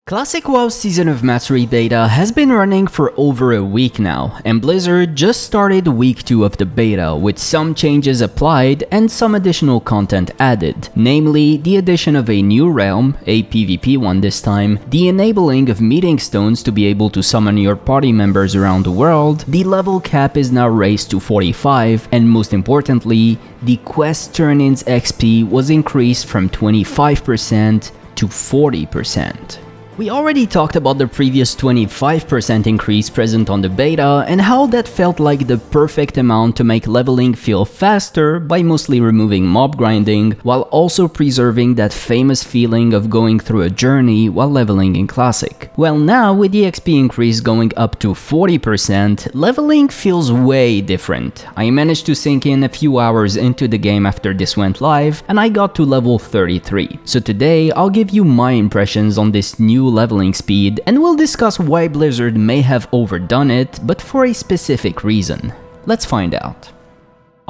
Classic WoW Season of Mastery beta has been running for over a week now, and Blizzard just started week 2 of the beta with some changes applied and some additional content added, namely the addition of a new realm, a PvP one this time, the enabling of meeting stones to be able to summon your party members around the world, the level cap is now raised to 45, and most importantly, the quest turn-ins XP was increased from 25% to 40%. We already talked about the previous 25% increase present on the beta and how that felt like the perfect amount to make leveling feel faster by mostly removing mob grinding while also preserving that famous feeling of going through a journey while leveling in Classic. Well, now with the XP increase going up to 40%, leveling feels way different. I managed to sink in a few hours into the game after this went live and I got to level 33. So today I'll give you my impressions on this new leveling speed, and we'll discuss why Blizzard may have overdone it, but for a specific reason. Let's find out.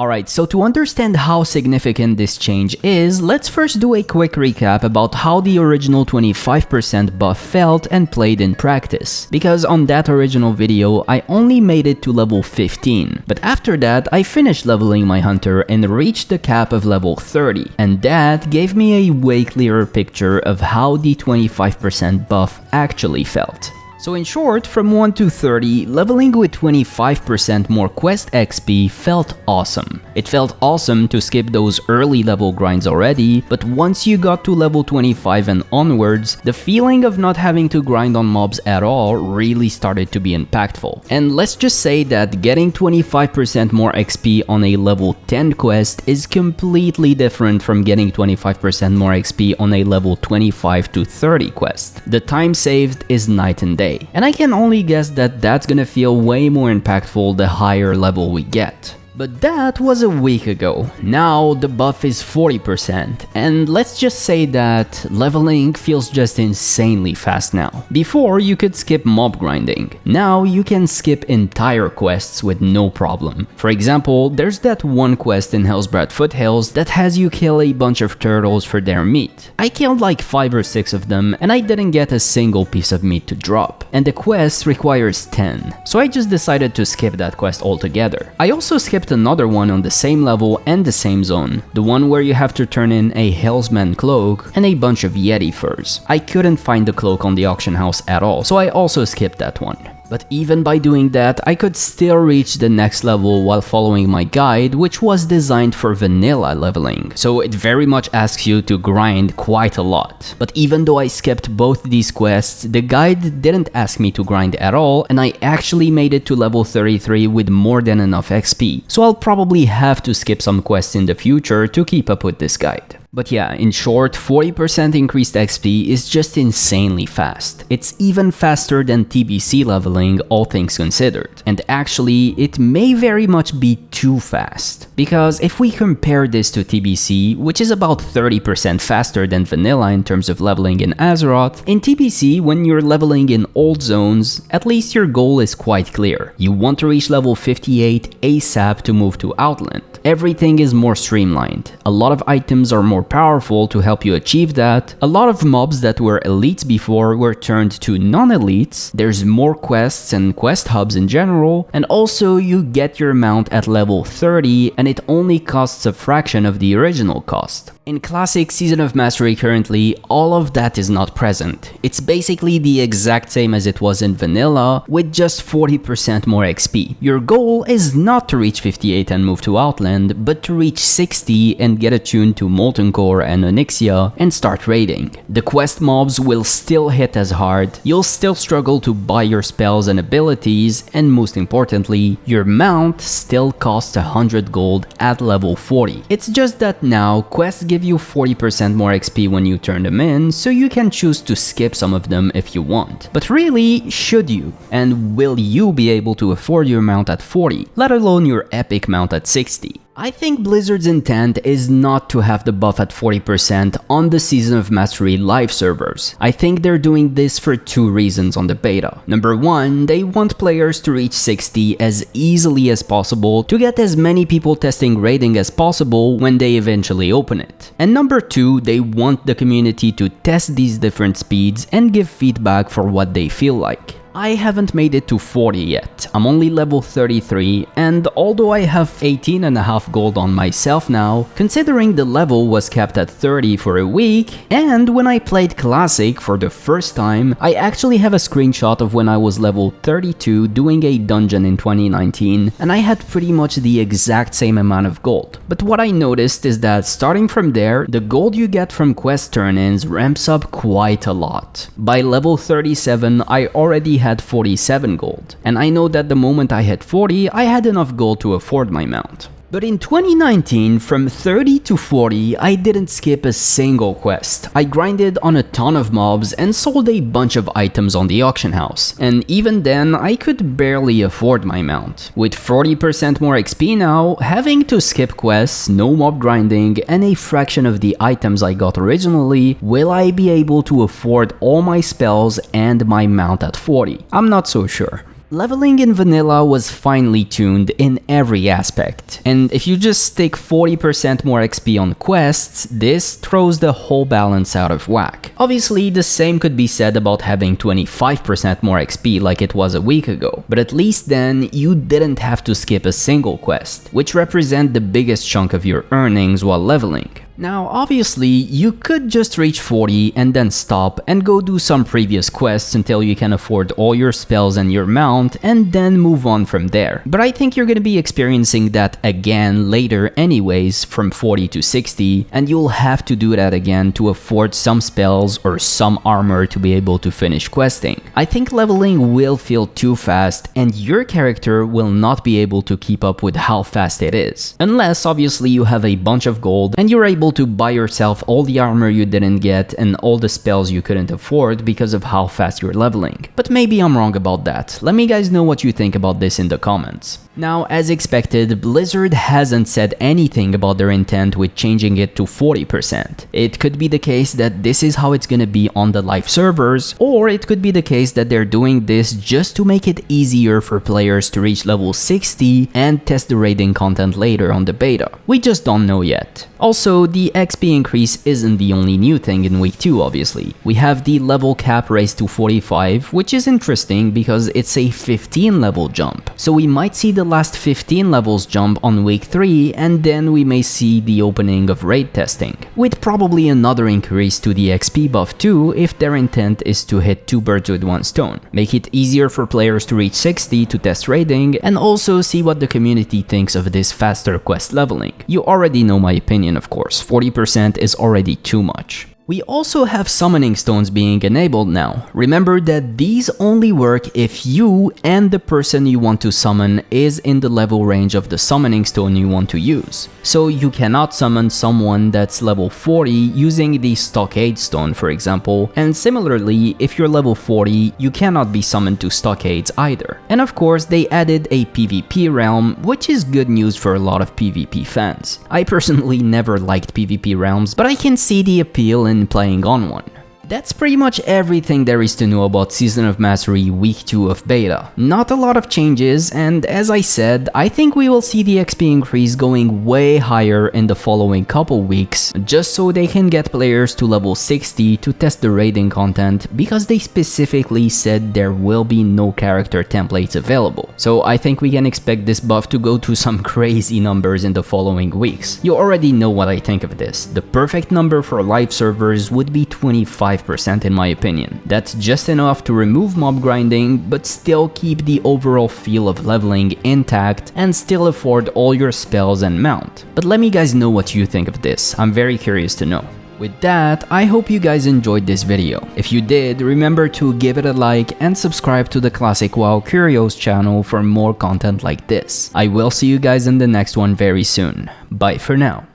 Alright, so to understand how significant this change is, let's first do a quick recap about how the original 25% buff felt and played in practice. Because on that original video, I only made it to level 15, but after that I finished leveling my hunter and reached the cap of level 30, and that gave me a way clearer picture of how the 25% buff actually felt. So in short, from 1 to 30, leveling with 25% more quest XP felt awesome. It felt awesome to skip those early level grinds already, but once you got to level 25 and onwards, the feeling of not having to grind on mobs at all really started to be impactful. And let's just say that getting 25% more XP on a level 10 quest is completely different from getting 25% more XP on a level 25 to 30 quest. The time saved is night and day. And I can only guess that that's gonna feel way more impactful the higher level we get. But that was a week ago. Now the buff is 40%, and let's just say that leveling feels just insanely fast now. Before, you could skip mob grinding. Now you can skip entire quests with no problem. For example, there's that one quest in Hellsbrad Foothills that has you kill a bunch of turtles for their meat. I killed like 5 or 6 of them, and I didn't get a single piece of meat to drop. And the quest requires 10, so I just decided to skip that quest altogether. I also skipped another one on the same level and the same zone, the one where you have to turn in a Hellsman cloak and a bunch of Yeti furs. I couldn't find the cloak on the auction house at all, so I also skipped that one. But even by doing that, I could still reach the next level while following my guide, which was designed for vanilla leveling. So it very much asks you to grind quite a lot. But even though I skipped both these quests, the guide didn't ask me to grind at all, and I actually made it to level 33 with more than enough XP. So I'll probably have to skip some quests in the future to keep up with this guide. But yeah, in short, 40% increased XP is just insanely fast. It's even faster than TBC leveling, all things considered. And actually, it may very much be too fast. Because if we compare this to TBC, which is about 30% faster than vanilla in terms of leveling in Azeroth, in TBC, when you're leveling in old zones, at least your goal is quite clear. You want to reach level 58 ASAP to move to Outland. Everything is more streamlined. A lot of items are more powerful to help you achieve that. A lot of mobs that were elites before were turned to non-elites. There's more quests and quest hubs in general, and also you get your mount at level 30 and it only costs a fraction of the original cost. In Classic Season of Mastery currently, all of that is not present. It's basically the exact same as it was in vanilla, with just 40% more XP. Your goal is not to reach 58 and move to Outland, but to reach 60 and get attuned to Molten Core and Onyxia and start raiding. The quest mobs will still hit as hard, you'll still struggle to buy your spells and abilities, and most importantly, your mount still costs 100 gold at level 40. It's just that now, quests give you 40% more XP when you turn them in, so you can choose to skip some of them if you want. But really, should you? And will you be able to afford your mount at 40, let alone your epic mount at 60? I think Blizzard's intent is not to have the buff at 40% on the Season of Mastery live servers. I think they're doing this for two reasons on the beta. Number one, they want players to reach 60 as easily as possible to get as many people testing raiding as possible when they eventually open it. And number two, they want the community to test these different speeds and give feedback for what they feel like. I haven't made it to 40 yet, I'm only level 33, and although I have 18.5 gold on myself now, considering the level was kept at 30 for a week, and when I played Classic for the first time, I actually have a screenshot of when I was level 32 doing a dungeon in 2019, and I had pretty much the exact same amount of gold. But what I noticed is that starting from there, the gold you get from quest turn-ins ramps up quite a lot. By level 37, I already had 47 gold, and I know that the moment I hit 40, I had enough gold to afford my mount. But in 2019, from 30 to 40, I didn't skip a single quest. I grinded on a ton of mobs and sold a bunch of items on the auction house, and even then, I could barely afford my mount. With 40% more XP now, having to skip quests, no mob grinding, and a fraction of the items I got originally, will I be able to afford all my spells and my mount at 40? I'm not so sure. Leveling in vanilla was finely tuned in every aspect, and if you just stick 40% more XP on quests, this throws the whole balance out of whack. Obviously, the same could be said about having 25% more XP like it was a week ago, but at least then you didn't have to skip a single quest, which represent the biggest chunk of your earnings while leveling. Now, obviously, you could just reach 40 and then stop and go do some previous quests until you can afford all your spells and your mount and then move on from there. But I think you're gonna be experiencing that again later anyways from 40 to 60, and you'll have to do that again to afford some spells or some armor to be able to finish questing. I think leveling will feel too fast and your character will not be able to keep up with how fast it is. Unless obviously you have a bunch of gold and you're able to buy yourself all the armor you didn't get and all the spells you couldn't afford because of how fast you're leveling. But maybe I'm wrong about that. Let me guys know what you think about this in the comments. Now, as expected, Blizzard hasn't said anything about their intent with changing it to 40%. It could be the case that this is how it's gonna be on the live servers, or it could be the case that they're doing this just to make it easier for players to reach level 60 and test the raiding content later on the beta. We just don't know yet. Also, the XP increase isn't the only new thing in week 2 obviously. We have the level cap raised to 45, which is interesting because it's a 15 level jump. So we might see the last 15 levels jump on week 3, and then we may see the opening of raid testing, with probably another increase to the XP buff too if their intent is to hit two birds with one stone. Make it easier for players to reach 60 to test raiding, and also see what the community thinks of this faster quest leveling. You already know my opinion, of course, 40% is already too much. We also have summoning stones being enabled now. Remember that these only work if you and the person you want to summon is in the level range of the summoning stone you want to use. So you cannot summon someone that's level 40 using the stockade stone, for example, and similarly, if you're level 40, you cannot be summoned to stockades either. And of course, they added a PvP realm, which is good news for a lot of PvP fans. I personally never liked PvP realms, but I can see the appeal in playing on one. That's pretty much everything there is to know about Season of Mastery Week 2 of Beta. Not a lot of changes, and as I said, I think we will see the XP increase going way higher in the following couple weeks, just so they can get players to level 60 to test the raiding content, because they specifically said there will be no character templates available. So I think we can expect this buff to go to some crazy numbers in the following weeks. You already know what I think of this. The perfect number for live servers would be 25% in my opinion. That's just enough to remove mob grinding, but still keep the overall feel of leveling intact and still afford all your spells and mount. But let me guys know what you think of this. I'm very curious to know. With that, I hope you guys enjoyed this video. If you did, remember to give it a like and subscribe to the Classic WoW Curios channel for more content like this. I will see you guys in the next one very soon. Bye for now.